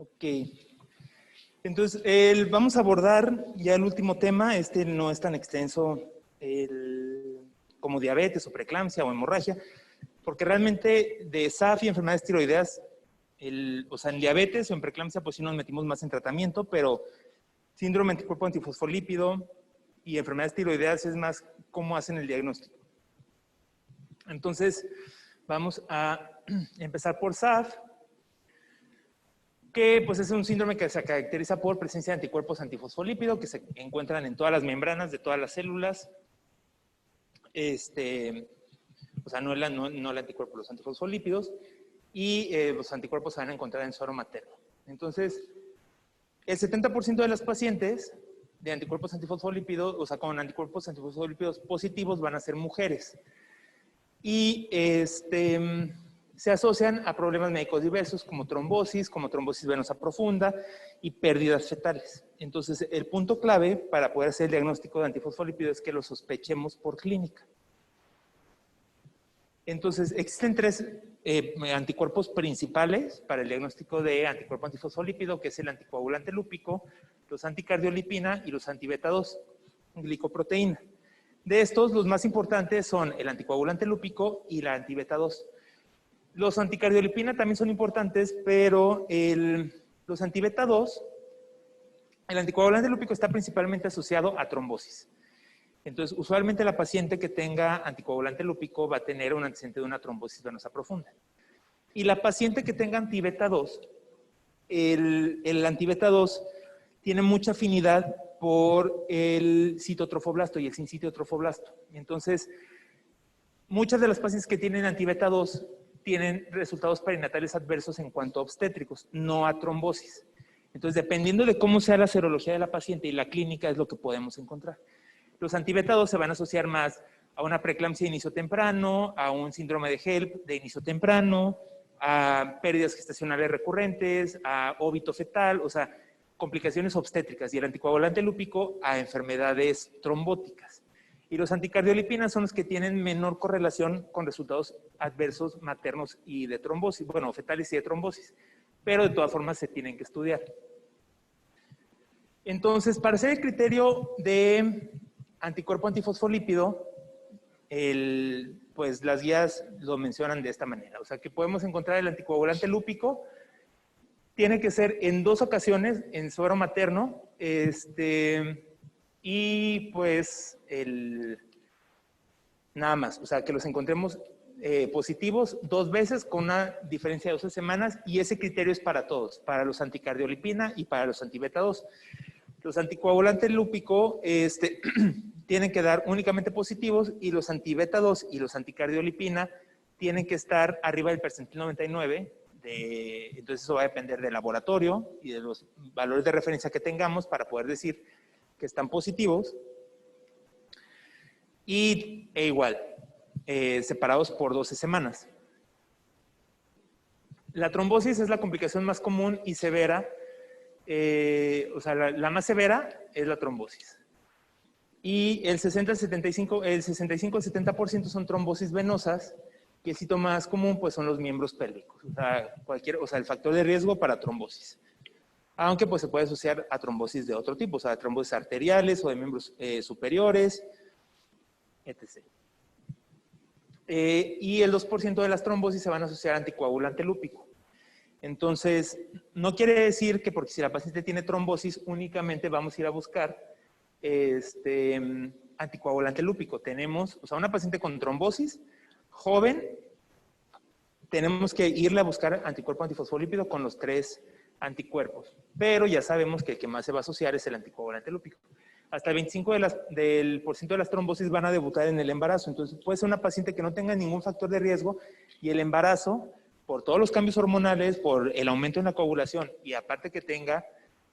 Ok. Entonces, vamos a abordar ya el último tema. Este no es tan extenso como diabetes o preeclampsia o hemorragia, porque realmente de SAF y enfermedades tiroideas, o sea, en diabetes o en preeclampsia, pues sí nos metimos más en tratamiento, pero síndrome anticuerpo antifosfolípido y enfermedades tiroideas es más cómo hacen el diagnóstico. Entonces, vamos a empezar por SAF, que pues es un síndrome que se caracteriza por presencia de anticuerpos antifosfolípidos que se encuentran en todas las membranas de todas las células. O sea, no el anticuerpo, los antifosfolípidos, y los anticuerpos se van a encontrar en suero materno. Entonces, el 70% de las pacientes de anticuerpos antifosfolípidos, o sea, con anticuerpos antifosfolípidos positivos, van a ser mujeres. Y se asocian a problemas médicos diversos como trombosis venosa profunda y pérdidas fetales. Entonces, el punto clave para poder hacer el diagnóstico de antifosfolípidos es que lo sospechemos por clínica. Entonces, existen tres anticuerpos principales para el diagnóstico de anticuerpo antifosfolípido, que es el anticoagulante lúpico, los anticardiolipina y los anti-beta-2, glicoproteína. De estos, los más importantes son el anticoagulante lúpico y la anti-beta-2. Los anticardiolipina también son importantes, pero los anti-beta-2, el anticoagulante lúpico está principalmente asociado a trombosis. Entonces, usualmente la paciente que tenga anticoagulante lúpico va a tener un antecedente de una trombosis venosa profunda. Y la paciente que tenga anti-beta-2, el anti-beta-2 tiene mucha afinidad por el citotrofoblasto y el sincitiotrofoblasto. Entonces, muchas de las pacientes que tienen anti-beta-2 tienen resultados perinatales adversos en cuanto a obstétricos, no a trombosis. Entonces, dependiendo de cómo sea la serología de la paciente y la clínica, es lo que podemos encontrar. Los anti-beta-2 se van a asociar más a una preeclampsia de inicio temprano, a un síndrome de HELP de inicio temprano, a pérdidas gestacionales recurrentes, a óbito fetal, o sea, complicaciones obstétricas, y el anticoagulante lúpico a enfermedades trombóticas. Y los anticardiolipinas son los que tienen menor correlación con resultados adversos maternos y de trombosis, bueno, fetales y de trombosis, pero de todas formas se tienen que estudiar. Entonces, para hacer el criterio de anticuerpo antifosfolípido, pues las guías lo mencionan de esta manera. O sea, que podemos encontrar el anticoagulante lúpico, tiene que ser en 2 ocasiones en suero materno, y pues nada más. O sea, que los encontremos positivos 2 veces con una diferencia de 12 semanas, y ese criterio es para todos, para los anticardiolipina y para los anti-beta-2. Los anticoagulantes lúpico tienen que dar únicamente positivos, y los anti-beta-2 y los anticardiolipina tienen que estar arriba del percentil 99. Entonces eso va a depender del laboratorio y de los valores de referencia que tengamos para poder decir que están positivos. E igual, separados por 12 semanas. La trombosis es la complicación más común y severa. O sea, la más severa es la trombosis. Y el 65-70% son trombosis venosas, que el síntoma más común pues son los miembros pélvicos. O sea, el factor de riesgo para trombosis. Aunque pues se puede asociar a trombosis de otro tipo, o sea, trombosis arteriales o de miembros superiores, etc. Y el 2% de las trombosis se van a asociar a anticoagulante lúpico. Entonces, no quiere decir que porque si la paciente tiene trombosis, únicamente vamos a ir a buscar anticoagulante lúpico. Tenemos, o sea, una paciente con trombosis, joven, tenemos que irle a buscar anticuerpo antifosfolípido con los 3 anticuerpos. Pero ya sabemos que el que más se va a asociar es el anticoagulante lúpico. Hasta el 25% de las trombosis van a debutar en el embarazo. Entonces, puede ser una paciente que no tenga ningún factor de riesgo, y el embarazo, por todos los cambios hormonales, por el aumento en la coagulación, y aparte que tenga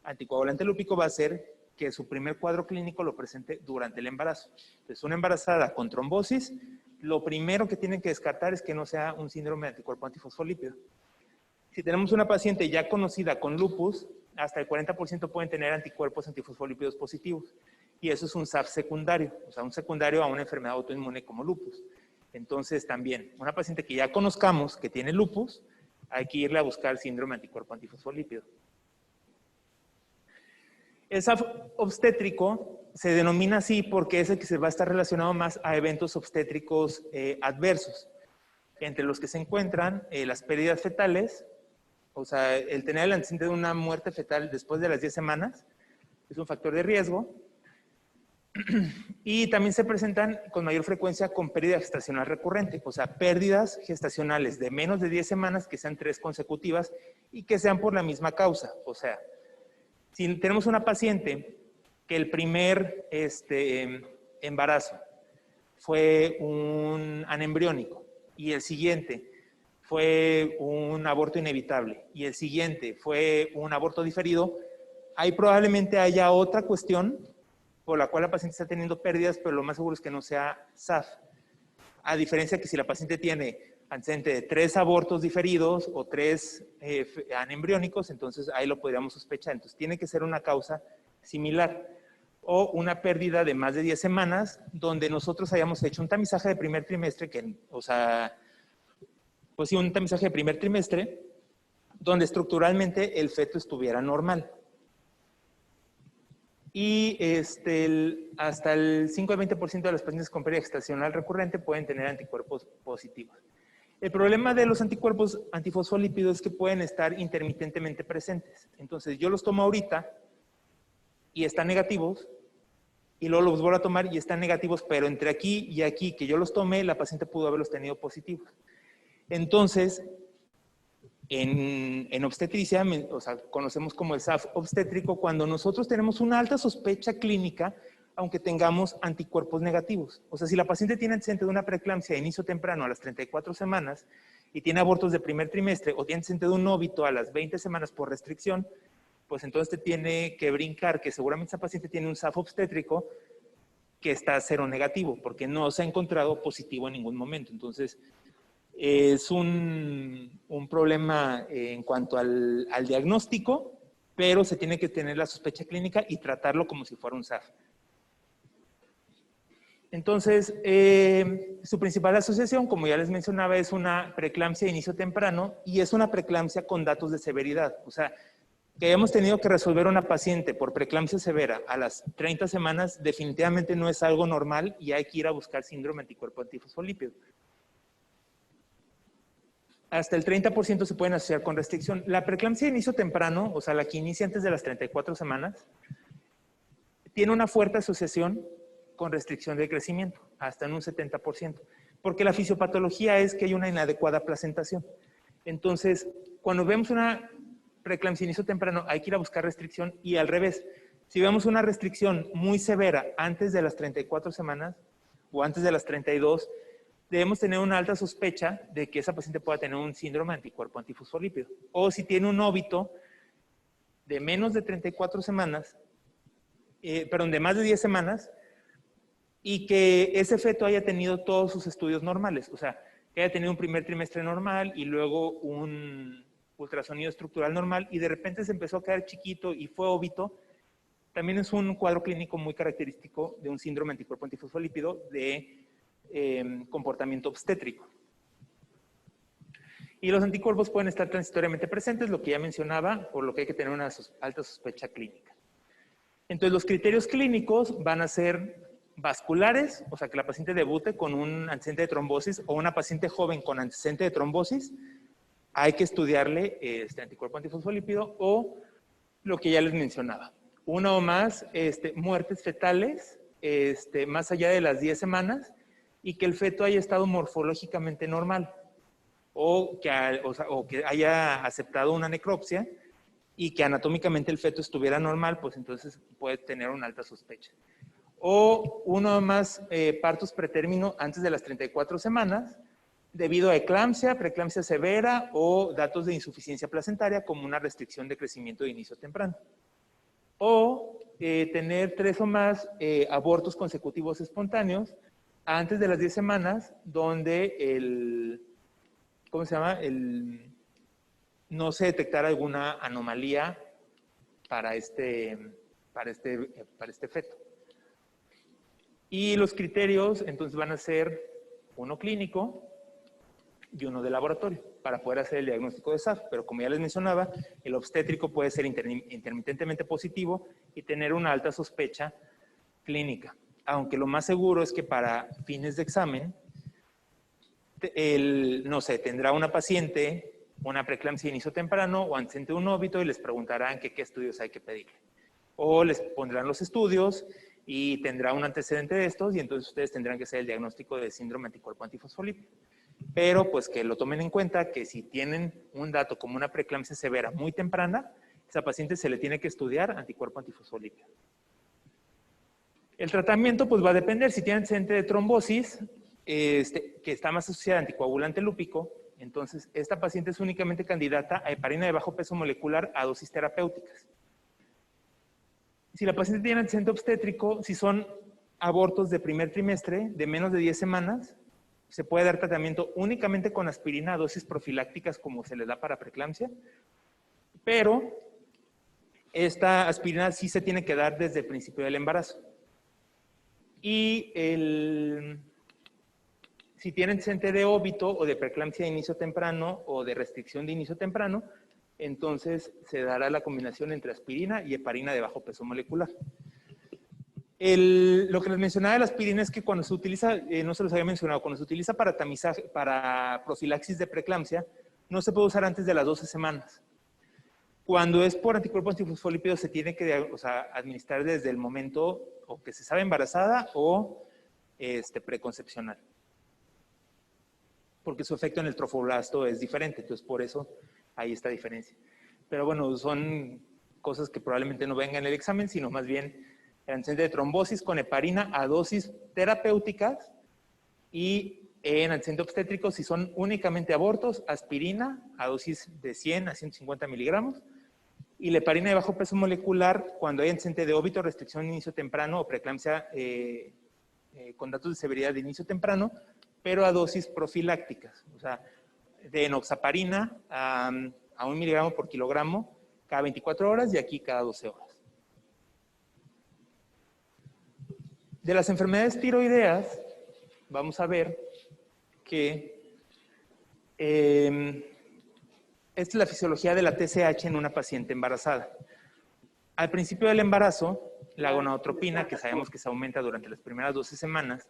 anticoagulante lúpico, va a hacer que su primer cuadro clínico lo presente durante el embarazo. Entonces, una embarazada con trombosis, lo primero que tienen que descartar es que no sea un síndrome de anticuerpo antifosfolípido. Si tenemos una paciente ya conocida con lupus, hasta el 40% pueden tener anticuerpos antifosfolípidos positivos. Y eso es un SAF secundario, o sea, un secundario a una enfermedad autoinmune como lupus. Entonces, también, una paciente que ya conozcamos que tiene lupus, hay que irle a buscar síndrome anticuerpo antifosfolípido. El SAF obstétrico se denomina así porque es el que se va a estar relacionado más a eventos obstétricos adversos, entre los que se encuentran las pérdidas fetales, o sea, el tener el antecedente de una muerte fetal después de las 10 semanas es un factor de riesgo. Y también se presentan con mayor frecuencia con pérdida gestacional recurrente, o sea, pérdidas gestacionales de menos de 10 semanas que sean 3 consecutivas y que sean por la misma causa. O sea, si tenemos una paciente que el primer embarazo fue un anembriónico y el siguiente fue un aborto inevitable y el siguiente fue un aborto diferido, ahí probablemente haya otra cuestión por la cual la paciente está teniendo pérdidas, pero lo más seguro es que no sea SAF. A diferencia que si la paciente tiene antecedente de 3 abortos diferidos o 3 anembriónicos, entonces ahí lo podríamos sospechar. Entonces tiene que ser una causa similar. O una pérdida de más de 10 semanas, donde nosotros hayamos hecho un tamizaje de primer trimestre, o sea, pues sí, un tamizaje de primer trimestre, donde estructuralmente el feto estuviera normal. Y hasta el 5 al 20% de las pacientes con pérdida gestacional recurrente pueden tener anticuerpos positivos. El problema de los anticuerpos antifosfolípidos es que pueden estar intermitentemente presentes. Entonces, yo los tomo ahorita y están negativos, y luego los vuelvo a tomar y están negativos, pero entre aquí y aquí que yo los tomé, la paciente pudo haberlos tenido positivos. Entonces, en obstetricia, o sea, conocemos como el SAF obstétrico, cuando nosotros tenemos una alta sospecha clínica, aunque tengamos anticuerpos negativos. O sea, si la paciente tiene antecedente de una preeclampsia de inicio temprano a las 34 semanas y tiene abortos de primer trimestre o tiene antecedente de un óbito a las 20 semanas por restricción, pues entonces te tiene que brincar que seguramente esa paciente tiene un SAF obstétrico que está cero negativo, porque no se ha encontrado positivo en ningún momento. Entonces, es un problema en cuanto al diagnóstico, pero se tiene que tener la sospecha clínica y tratarlo como si fuera un SAF. Entonces, su principal asociación, como ya les mencionaba, es una preeclampsia de inicio temprano y es una preeclampsia con datos de severidad. O sea, que hayamos tenido que resolver una paciente por preeclampsia severa a las 30 semanas definitivamente no es algo normal y hay que ir a buscar síndrome anticuerpo antifosfolípido. Hasta el 30% se pueden asociar con restricción. La preeclampsia de inicio temprano, o sea, la que inicia antes de las 34 semanas, tiene una fuerte asociación con restricción de crecimiento, hasta en un 70%, porque la fisiopatología es que hay una inadecuada placentación. Entonces, cuando vemos una preeclampsia de inicio temprano, hay que ir a buscar restricción y al revés. Si vemos una restricción muy severa antes de las 34 semanas o antes de las 32, debemos tener una alta sospecha de que esa paciente pueda tener un síndrome anticuerpo antifosfolípido. O si tiene un óbito de menos de 34 semanas, perdón, de más de 10 semanas, y que ese feto haya tenido todos sus estudios normales. O sea, que haya tenido un primer trimestre normal y luego un ultrasonido estructural normal y de repente se empezó a quedar chiquito y fue óbito, también es un cuadro clínico muy característico de un síndrome anticuerpo antifosfolípido de comportamiento obstétrico. Y los anticuerpos pueden estar transitoriamente presentes, lo que ya mencionaba, por lo que hay que tener una alta sospecha clínica. Entonces, los criterios clínicos van a ser vasculares, o sea, que la paciente debute con un antecedente de trombosis o una paciente joven con antecedente de trombosis, hay que estudiarle este anticuerpo antifosfolípido o lo que ya les mencionaba, una o más muertes fetales más allá de las 10 semanas y que el feto haya estado morfológicamente normal o que haya aceptado una necropsia y que anatómicamente el feto estuviera normal, pues entonces puede tener una alta sospecha. O uno o más partos pretérmino antes de las 34 semanas, debido a eclampsia, preeclampsia severa o datos de insuficiencia placentaria como una restricción de crecimiento de inicio temprano. O tener 3 o más abortos consecutivos espontáneos antes de las 10 semanas, donde ¿cómo se llama? No se detectara alguna anomalía para este feto. Y los criterios, entonces, van a ser uno clínico, y uno de laboratorio para poder hacer el diagnóstico de SAF. Pero como ya les mencionaba, el obstétrico puede ser intermitentemente positivo y tener una alta sospecha clínica. Aunque lo más seguro es que para fines de examen, no sé, tendrá una paciente una preeclampsia de inicio temprano o antecedente de un óbito y les preguntarán que qué estudios hay que pedirle. O les pondrán los estudios y tendrá un antecedente de estos y entonces ustedes tendrán que hacer el diagnóstico de síndrome anticuerpo antifosfolípido. Pero pues que lo tomen en cuenta que si tienen un dato como una preeclampsia severa muy temprana, esa paciente se le tiene que estudiar anticuerpo antifosfolípido. El tratamiento pues va a depender. Si tiene antecedente de trombosis, que está más asociada a anticoagulante lúpico, entonces esta paciente es únicamente candidata a heparina de bajo peso molecular a dosis terapéuticas. Si la paciente tiene antecedente obstétrico, si son abortos de primer trimestre de menos de 10 semanas, se puede dar tratamiento únicamente con aspirina a dosis profilácticas como se le da para preeclampsia, pero esta aspirina sí se tiene que dar desde el principio del embarazo. Y si tiene antecedente de óbito o de preeclampsia de inicio temprano o de restricción de inicio temprano, entonces se dará la combinación entre aspirina y heparina de bajo peso molecular. Lo que les mencionaba de la aspirina es que cuando se utiliza, no se los había mencionado, cuando se utiliza para tamizaje, para profilaxis de preeclampsia, no se puede usar antes de las 12 semanas. Cuando es por anticuerpos antifosfolípidos se tiene que administrar desde el momento o que se sabe embarazada o preconcepcional. Porque su efecto en el trofoblasto es diferente, entonces por eso hay esta diferencia. Pero bueno, son cosas que probablemente no vengan en el examen, sino más bien el antecedente de trombosis con heparina a dosis terapéuticas y en antecedente obstétrico, si son únicamente abortos, aspirina a dosis de 100 a 150 miligramos y la heparina de bajo peso molecular cuando hay antecedente de óbito, restricción de inicio temprano o preeclampsia con datos de severidad de inicio temprano, pero a dosis profilácticas, o sea, de enoxaparina a 1 miligramo por kilogramo cada 24 horas y aquí cada 12 horas. De las enfermedades tiroideas, vamos a ver que esta es la fisiología de la TSH en una paciente embarazada. Al principio del embarazo, la gonadotropina, que sabemos que se aumenta durante las primeras 12 semanas,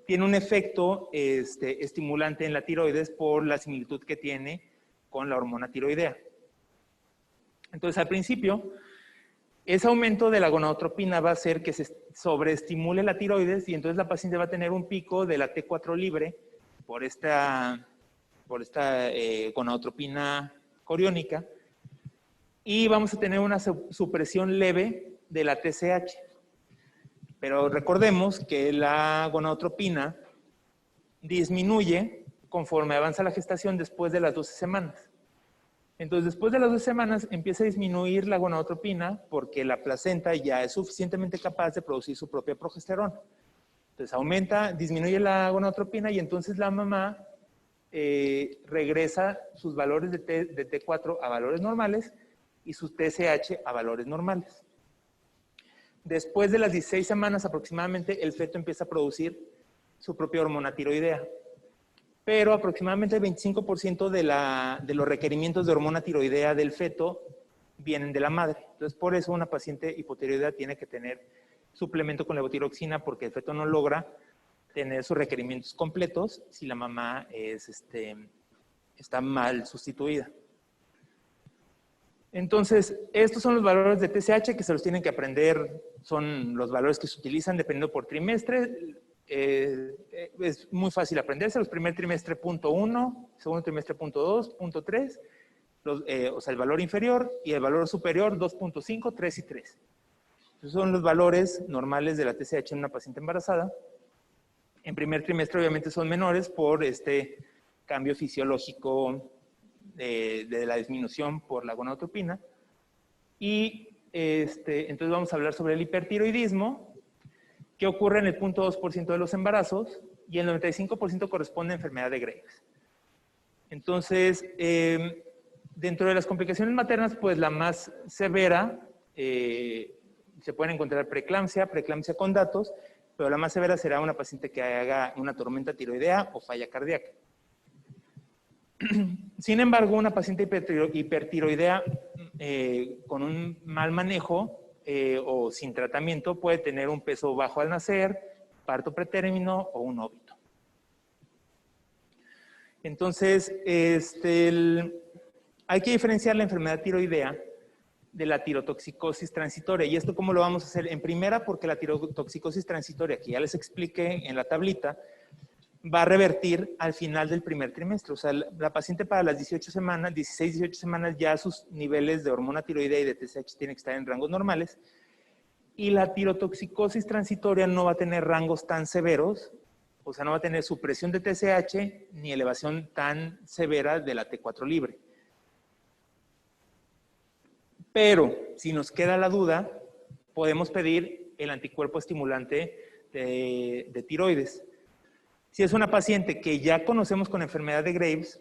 tiene un efecto estimulante en la tiroides por la similitud que tiene con la hormona tiroidea. Entonces, al principio, ese aumento de la gonadotropina va a hacer que se sobreestimule la tiroides y entonces la paciente va a tener un pico de la T4 libre por esta gonadotropina coriónica y vamos a tener una supresión leve de la TSH. Pero recordemos que la gonadotropina disminuye conforme avanza la gestación después de las 12 semanas. Entonces, después de las 12 semanas empieza a disminuir la gonadotropina porque la placenta ya es suficientemente capaz de producir su propia progesterona. Entonces, disminuye la gonadotropina y entonces la mamá regresa sus valores de T4 a valores normales y sus TSH a valores normales. Después de las 16 semanas aproximadamente, el feto empieza a producir su propia hormona tiroidea. Pero aproximadamente el 25% de los requerimientos de hormona tiroidea del feto vienen de la madre. Entonces, por eso una paciente hipotiroidea tiene que tener suplemento con levotiroxina porque el feto no logra tener sus requerimientos completos si la mamá está mal sustituida. Entonces, estos son los valores de TSH que se los tienen que aprender, son los valores que se utilizan dependiendo por trimestre. Es muy fácil aprenderse, los primer trimestre .1, segundo trimestre .2, .3, o sea, el valor inferior y el valor superior 2.5, 3 y 3. Esos son los valores normales de la TSH en una paciente embarazada. En primer trimestre obviamente son menores por este cambio fisiológico de la disminución por la gonadotropina. Y entonces vamos a hablar sobre el hipertiroidismo, que ocurre en el 0.2% de los embarazos y el 95% corresponde a enfermedad de Graves. Entonces, dentro de las complicaciones maternas, pues la más severa, se pueden encontrar preeclampsia con datos, pero la más severa será una paciente que haga una tormenta tiroidea o falla cardíaca. Sin embargo, una paciente hipertiroidea con un mal manejo o sin tratamiento puede tener un peso bajo al nacer, parto pretérmino o un óbito. Entonces, hay que diferenciar la enfermedad tiroidea de la tirotoxicosis transitoria. ¿Y esto cómo lo vamos a hacer? En primera, porque la tirotoxicosis transitoria, que ya les expliqué en la tablita, va a revertir al final del primer trimestre. O sea, la paciente para las 18 semanas, 16, 18 semanas, ya sus niveles de hormona tiroidea y de TSH tienen que estar en rangos normales. Y la tirotoxicosis transitoria no va a tener rangos tan severos, o sea, no va a tener supresión de TSH ni elevación tan severa de la T4 libre. Pero, si nos queda la duda, podemos pedir el anticuerpo estimulante de tiroides. Si es una paciente que ya conocemos con enfermedad de Graves,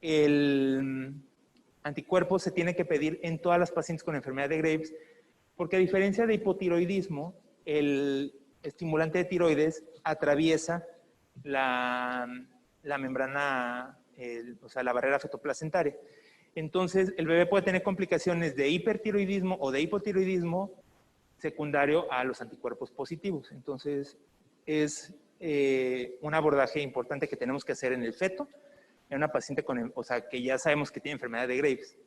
el anticuerpo se tiene que pedir en todas las pacientes con enfermedad de Graves, porque a diferencia de hipotiroidismo, el estimulante de tiroides atraviesa la membrana, o sea, la barrera fetoplacentaria. Entonces, el bebé puede tener complicaciones de hipertiroidismo o de hipotiroidismo secundario a los anticuerpos positivos. Entonces, es un abordaje importante que tenemos que hacer en el feto, en una paciente con, o sea, que ya sabemos que tiene enfermedad de Graves.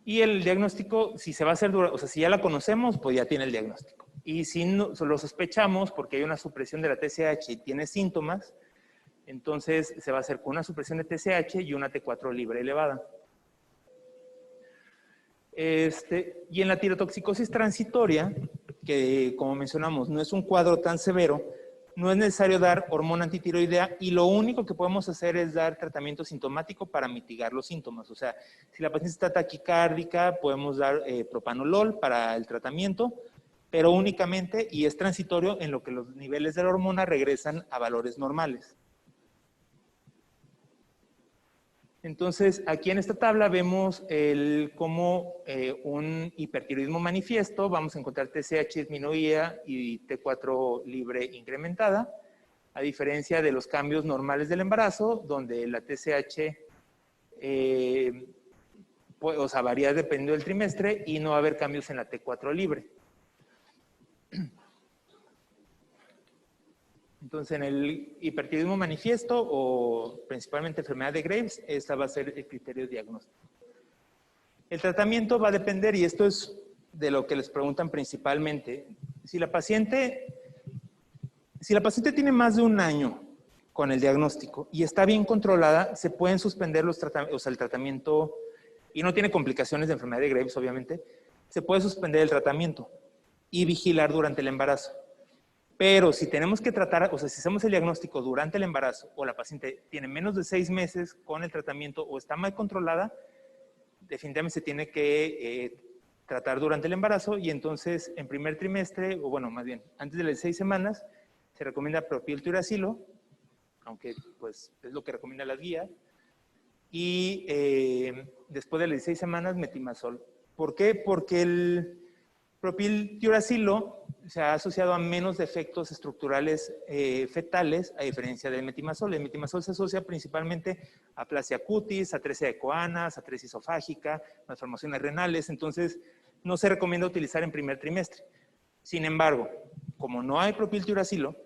Y el diagnóstico, si se va a hacer, o sea, si ya la conocemos, pues ya tiene el diagnóstico. Y si no, lo sospechamos porque hay una supresión de la TSH y tiene síntomas, entonces se va a hacer con una supresión de TSH y una T4 libre elevada. Y en la tirotoxicosis transitoria, que como mencionamos no es un cuadro tan severo, no es necesario dar hormona antitiroidea y lo único que podemos hacer es dar tratamiento sintomático para mitigar los síntomas. O sea, si la paciente está taquicárdica, podemos dar propanolol para el tratamiento, pero únicamente, y es transitorio, en lo que los niveles de la hormona regresan a valores normales. Entonces, aquí en esta tabla vemos cómo un hipertiroidismo manifiesto, vamos a encontrar TSH disminuida y T4 libre incrementada, a diferencia de los cambios normales del embarazo, donde la TSH o sea, varía dependiendo del trimestre y no va a haber cambios en la T4 libre. Entonces, en el hipertiroidismo manifiesto o principalmente enfermedad de Graves, esta va a ser el criterio diagnóstico. El tratamiento va a depender, y esto es de lo que les preguntan principalmente, si la paciente tiene más de un año con el diagnóstico y está bien controlada, se pueden suspender los tratamientos, o sea, el tratamiento, y no tiene complicaciones de enfermedad de Graves, obviamente, se puede suspender el tratamiento y vigilar durante el embarazo. Pero si tenemos que tratar, o sea, si hacemos el diagnóstico durante el embarazo o la paciente tiene menos de 6 meses con el tratamiento o está mal controlada, definitivamente se tiene que tratar durante el embarazo y entonces en primer trimestre, o bueno, más bien, antes de las 6 semanas, se recomienda propiltiuracilo, aunque pues es lo que recomienda la guía, y después de las 16 semanas, metimazol. ¿Por qué? Porque el propiltiuracilo se ha asociado a menos defectos estructurales fetales, a diferencia del metimazol. El metimazol se asocia principalmente a aplasia cutis, atresia de coanas, atresia esofágica, malformaciones renales, entonces no se recomienda utilizar en primer trimestre. Sin embargo, como no hay propiltiuracilo,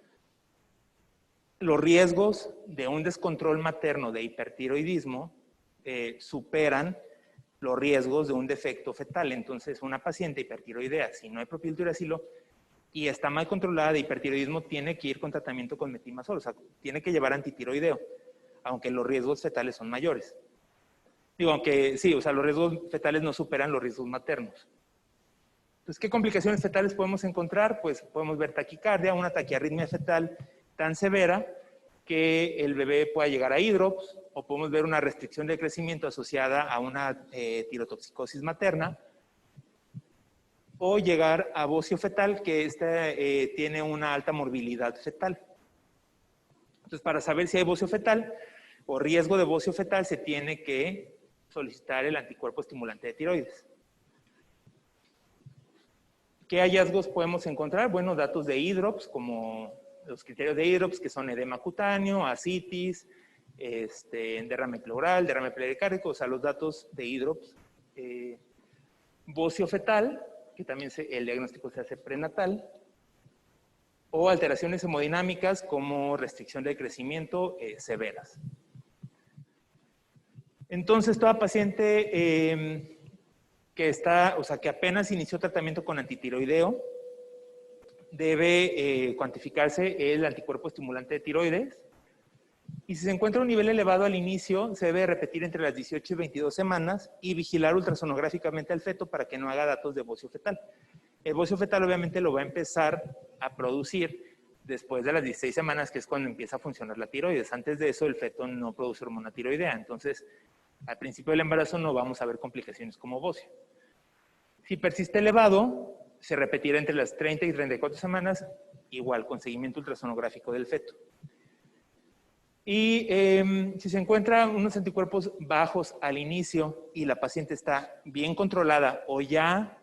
los riesgos de un descontrol materno de hipertiroidismo superan los riesgos de un defecto fetal. Entonces, una paciente hipertiroidea, si no hay propiltiuracilo y está mal controlada de hipertiroidismo, tiene que ir con tratamiento con metimazol, o sea, tiene que llevar antitiroideo, aunque los riesgos fetales son mayores. Digo, aunque sí, o sea, los riesgos fetales no superan los riesgos maternos. Entonces, ¿qué complicaciones fetales podemos encontrar? Pues podemos ver taquicardia, una taquiarritmia fetal tan severa que el bebé pueda llegar a hidrops, o podemos ver una restricción de crecimiento asociada a una tirotoxicosis materna, o llegar a bocio fetal, que tiene una alta morbilidad fetal. Entonces, para saber si hay bocio fetal o riesgo de bocio fetal, se tiene que solicitar el anticuerpo estimulante de tiroides. ¿Qué hallazgos podemos encontrar? Bueno, datos de hidrops, como los criterios de hidrops, que son edema cutáneo, ascitis, derrame pleural, derrame pericárdico, o sea, los datos de hidrops, bocio fetal, que también el diagnóstico se hace prenatal, o alteraciones hemodinámicas como restricción del crecimiento severas. Entonces, toda paciente que apenas inició tratamiento con antitiroideo, debe cuantificarse el anticuerpo estimulante de tiroides. Y si se encuentra un nivel elevado al inicio, se debe repetir entre las 18 y 22 semanas y vigilar ultrasonográficamente al feto para que no haga datos de bocio fetal. El bocio fetal obviamente lo va a empezar a producir después de las 16 semanas, que es cuando empieza a funcionar la tiroides. Antes de eso, el feto no produce hormona tiroidea. Entonces, al principio del embarazo no vamos a ver complicaciones como bocio. Si persiste elevado, se repetirá entre las 30 y 34 semanas, igual con seguimiento ultrasonográfico del feto. Y si se encuentran unos anticuerpos bajos al inicio y la paciente está bien controlada o ya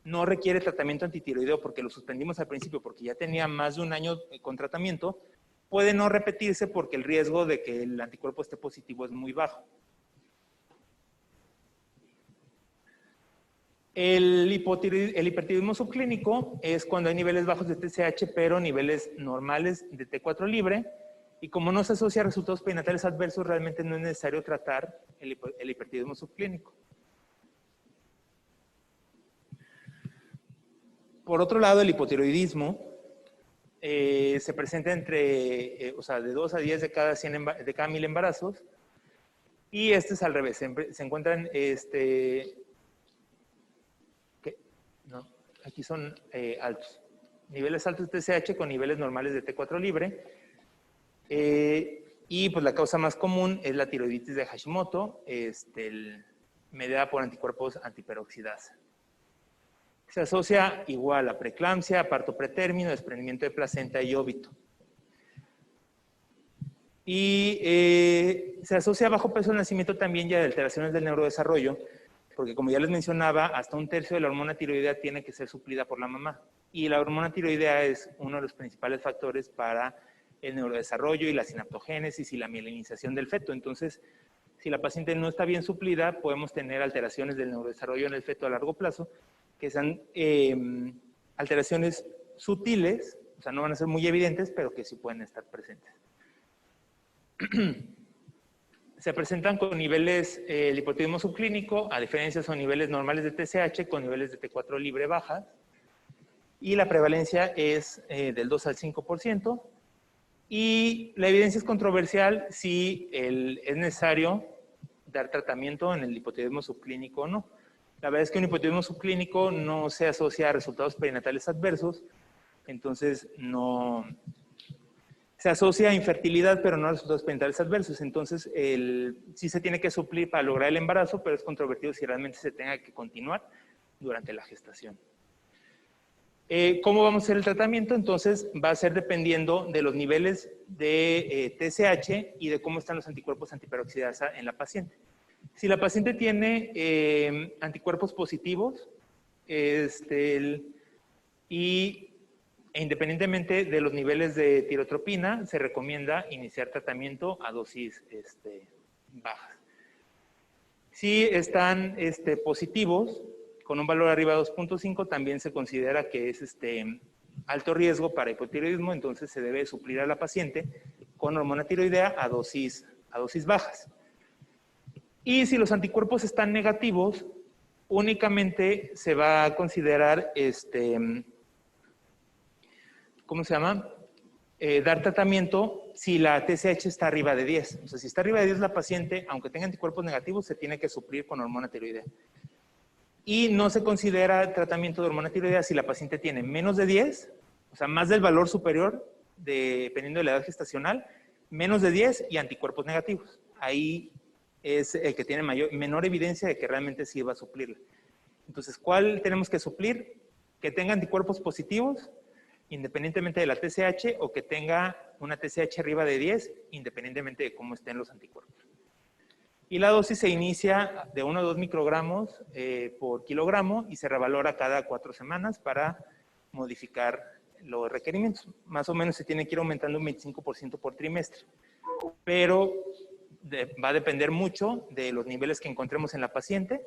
no requiere tratamiento antitiroideo porque lo suspendimos al principio porque ya tenía más de un año con tratamiento, puede no repetirse porque el riesgo de que el anticuerpo esté positivo es muy bajo. El hipertiroidismo subclínico es cuando hay niveles bajos de TSH, pero niveles normales de T4 libre. Y como no se asocia a resultados perinatales adversos, realmente no es necesario tratar el hipertiroidismo subclínico. Por otro lado, el hipotiroidismo se presenta de 2 a 10 de cada 1000 embarazos. Y este es al revés. Se encuentran no, aquí son altos. Niveles altos de TSH con niveles normales de T4 libre. Y pues la causa más común es la tiroiditis de Hashimoto, mediada por anticuerpos antiperoxidasa. Se asocia igual a preeclampsia, a parto pretérmino, desprendimiento de placenta y óbito. Y se asocia a bajo peso de nacimiento también ya de alteraciones del neurodesarrollo, porque como ya les mencionaba, hasta un tercio de la hormona tiroidea tiene que ser suplida por la mamá. Y la hormona tiroidea es uno de los principales factores para el neurodesarrollo y la sinaptogénesis y la mielinización del feto. Entonces, si la paciente no está bien suplida, podemos tener alteraciones del neurodesarrollo en el feto a largo plazo, que son alteraciones sutiles, o sea, no van a ser muy evidentes, pero que sí pueden estar presentes. Se presentan con niveles, el hipotiroidismo subclínico, a diferencia son niveles normales de TSH con niveles de T4 libre bajas, y la prevalencia es del 2 al 5%, y la evidencia es controversial si es necesario dar tratamiento en el hipotiroidismo subclínico o no. La verdad es que un hipotiroidismo subclínico no se asocia a resultados perinatales adversos, entonces no se asocia a infertilidad, pero no a resultados perinatales adversos. Entonces, sí se tiene que suplir para lograr el embarazo, pero es controvertido si realmente se tenga que continuar durante la gestación. ¿Cómo vamos a hacer el tratamiento? Entonces, va a ser dependiendo de los niveles de TSH y de cómo están los anticuerpos antiperoxidasa en la paciente. Si la paciente tiene anticuerpos positivos independientemente de los niveles de tirotropina, se recomienda iniciar tratamiento a dosis bajas. Si están positivos, con un valor arriba de 2.5, también se considera que es alto riesgo para hipotiroidismo, entonces se debe suplir a la paciente con hormona tiroidea a dosis bajas. Y si los anticuerpos están negativos, únicamente se va a considerar, ¿cómo se llama? Dar tratamiento si la TSH está arriba de 10. O sea, si está arriba de 10 la paciente, aunque tenga anticuerpos negativos, se tiene que suplir con hormona tiroidea. Y no se considera tratamiento de hormona tiroidea si la paciente tiene menos de 10, o sea, más del valor superior, dependiendo de la edad gestacional, menos de 10 y anticuerpos negativos. Ahí es el que tiene menor evidencia de que realmente sí va a suplirla. Entonces, ¿cuál tenemos que suplir? Que tenga anticuerpos positivos, independientemente de la TSH, o que tenga una TSH arriba de 10, independientemente de cómo estén los anticuerpos. Y la dosis se inicia de 1 a 2 microgramos por kilogramo y se revalora cada 4 semanas para modificar los requerimientos. Más o menos se tiene que ir aumentando un 25% por trimestre. Pero va a depender mucho de los niveles que encontremos en la paciente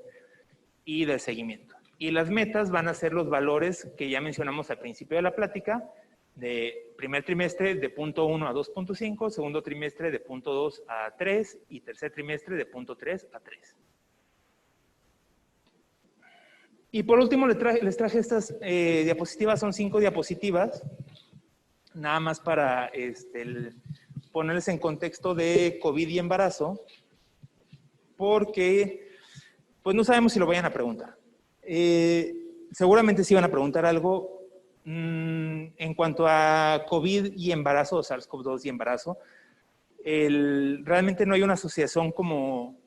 y del seguimiento. Y las metas van a ser los valores que ya mencionamos al principio de la plática, de primer trimestre de 0.1 a 2.5, segundo trimestre de 0.2 a 3 y tercer trimestre de 0.3 a 3. Y por último les traje estas diapositivas, son 5 diapositivas, nada más para ponerles en contexto de COVID y embarazo, porque pues no sabemos si lo vayan a preguntar. Seguramente sí van a preguntar algo en cuanto a COVID y embarazo, o SARS-CoV-2 y embarazo. Realmente no hay una asociación como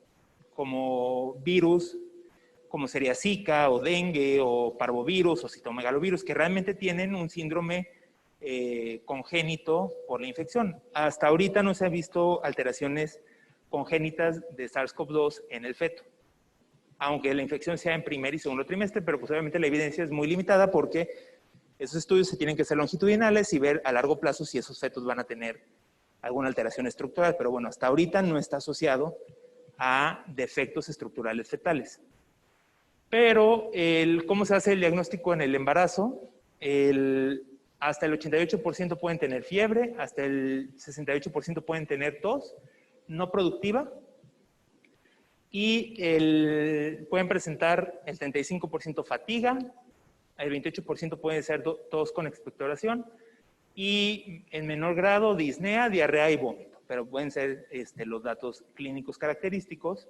virus, como sería Zika o dengue o parvovirus o citomegalovirus, que realmente tienen un síndrome congénito por la infección. Hasta ahorita no se han visto alteraciones congénitas de SARS-CoV-2 en el feto, aunque la infección sea en primer y segundo trimestre, pero pues obviamente la evidencia es muy limitada porque esos estudios se tienen que hacer longitudinales y ver a largo plazo si esos fetos van a tener alguna alteración estructural, pero bueno, hasta ahorita no está asociado a defectos estructurales fetales. Pero, ¿cómo se hace el diagnóstico en el embarazo? Hasta el 88% pueden tener fiebre, hasta el 68% pueden tener tos no productiva y pueden presentar el 35% fatiga, el 28% puede ser tos con expectoración y en menor grado disnea, diarrea y vómito, pero pueden ser los datos clínicos característicos.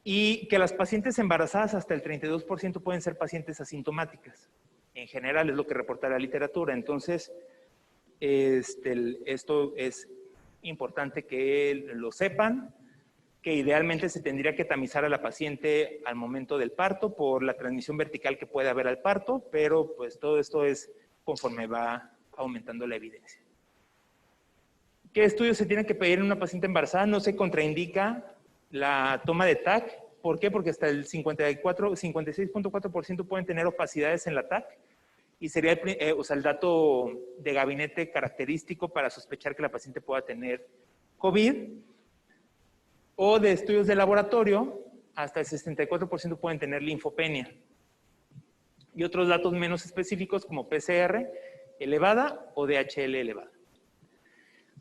Y que las pacientes embarazadas hasta el 32% pueden ser pacientes asintomáticas. En general es lo que reporta la literatura. Entonces, esto es importante que lo sepan, que idealmente se tendría que tamizar a la paciente al momento del parto por la transmisión vertical que puede haber al parto, pero pues todo esto es conforme va aumentando la evidencia. ¿Qué estudios se tienen que pedir en una paciente embarazada? No se contraindica la toma de TAC. ¿Por qué? Porque hasta el 56.4% pueden tener opacidades en la TAC y sería el dato de gabinete característico para sospechar que la paciente pueda tener COVID. O de estudios de laboratorio, hasta el 64% pueden tener linfopenia. Y otros datos menos específicos como PCR elevada o DHL elevada.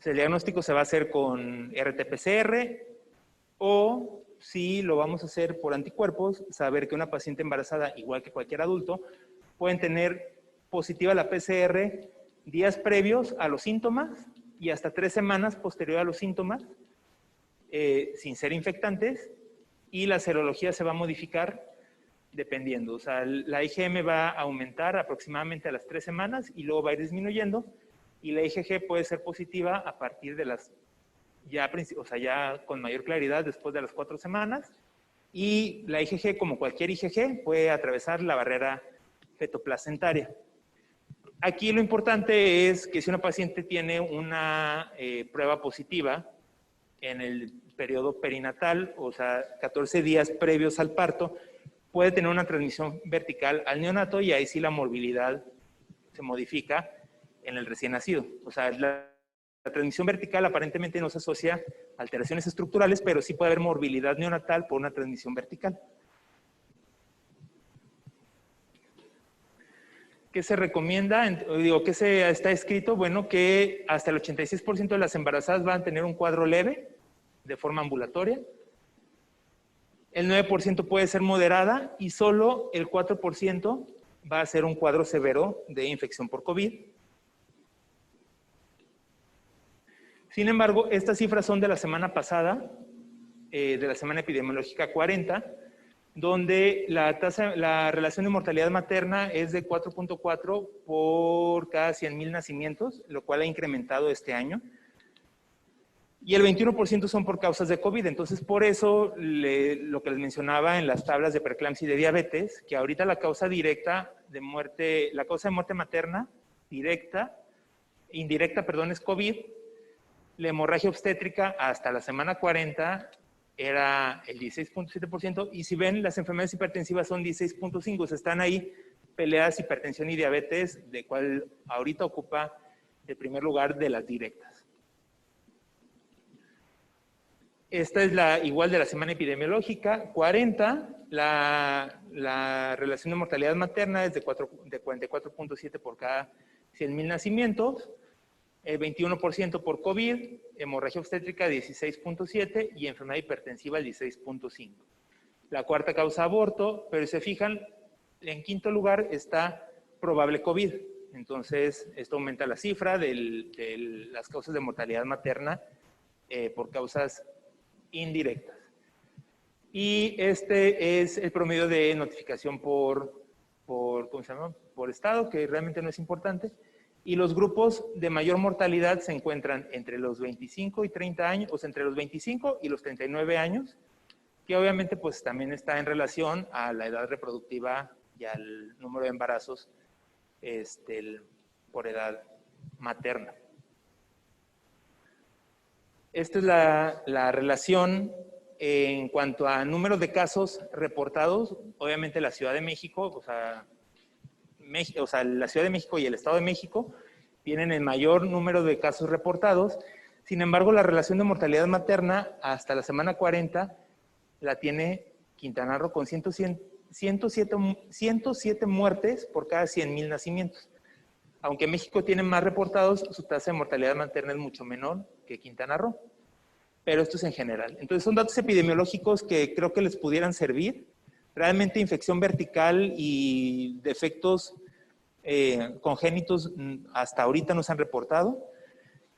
El diagnóstico se va a hacer con RT-PCR o si lo vamos a hacer por anticuerpos, saber que una paciente embarazada, igual que cualquier adulto, pueden tener positiva la PCR días previos a los síntomas y hasta 3 semanas posterior a los síntomas, sin ser infectantes, y la serología se va a modificar dependiendo. O sea, la IgM va a aumentar aproximadamente a las 3 semanas y luego va a ir disminuyendo, y la IgG puede ser positiva a partir de las ya con mayor claridad después de las 4 semanas, y la IgG, como cualquier IgG, puede atravesar la barrera fetoplacentaria. Aquí lo importante es que si una paciente tiene una prueba positiva en el periodo perinatal, o sea, 14 días previos al parto, puede tener una transmisión vertical al neonato y ahí sí la morbilidad se modifica en el recién nacido. O sea, la transmisión vertical aparentemente no se asocia a alteraciones estructurales, pero sí puede haber morbilidad neonatal por una transmisión vertical. ¿Qué se recomienda? ¿Qué está escrito? Bueno, que hasta el 86% de las embarazadas van a tener un cuadro leve de forma ambulatoria. El 9% puede ser moderada y solo el 4% va a ser un cuadro severo de infección por COVID. Sin embargo, estas cifras son de la semana pasada, de la semana epidemiológica 40, donde la relación de mortalidad materna es de 4.4 por cada 100,000 nacimientos, lo cual ha incrementado este año. Y el 21% son por causas de COVID. Entonces, por eso, lo que les mencionaba en las tablas de preeclampsia y de diabetes, que ahorita la causa directa de muerte, la causa de muerte materna indirecta, es COVID. La hemorragia obstétrica hasta la semana 40 era el 16.7%, y si ven, las enfermedades hipertensivas son 16.5%, o sea, están ahí peleadas hipertensión y diabetes, de cual ahorita ocupa el primer lugar de las directas. Esta es igual de la semana epidemiológica. 40, la relación de mortalidad materna es de 44.7 por cada 100,000 nacimientos, 21% por COVID, hemorragia obstétrica 16.7 y enfermedad hipertensiva 16.5. La cuarta causa aborto, pero si se fijan, en quinto lugar está probable COVID. Entonces, esto aumenta la cifra de las causas de mortalidad materna por causas indirectas. Y este es el promedio de notificación ¿cómo se llama? Por estado, que realmente no es importante. Y los grupos de mayor mortalidad se encuentran entre los 25 y 30 años, o sea, entre los 25 y los 39 años, que obviamente pues también está en relación a la edad reproductiva y al número de embarazos por edad materna. Esta es la relación en cuanto a número de casos reportados. Obviamente la Ciudad de México, o sea, la Ciudad de México y el Estado de México tienen el mayor número de casos reportados. Sin embargo, la relación de mortalidad materna hasta la semana 40 la tiene Quintana Roo con 107 muertes por cada 100,000 nacimientos. Aunque México tiene más reportados, su tasa de mortalidad materna es mucho menor que Quintana Roo. Pero esto es en general. Entonces son datos epidemiológicos que creo que les pudieran servir. Realmente infección vertical y defectos congénitos hasta ahorita no se han reportado.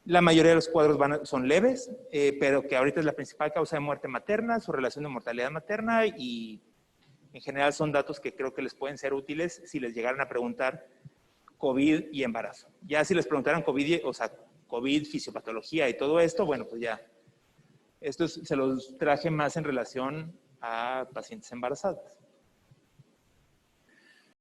La mayoría de los cuadros son leves, pero que ahorita es la principal causa de muerte materna, su relación de mortalidad materna, y en general son datos que creo que les pueden ser útiles si les llegaran a preguntar COVID y embarazo. Ya si les preguntaran COVID, o sea, COVID, fisiopatología y todo esto, bueno, pues ya. Esto se los traje más en relación a pacientes embarazadas.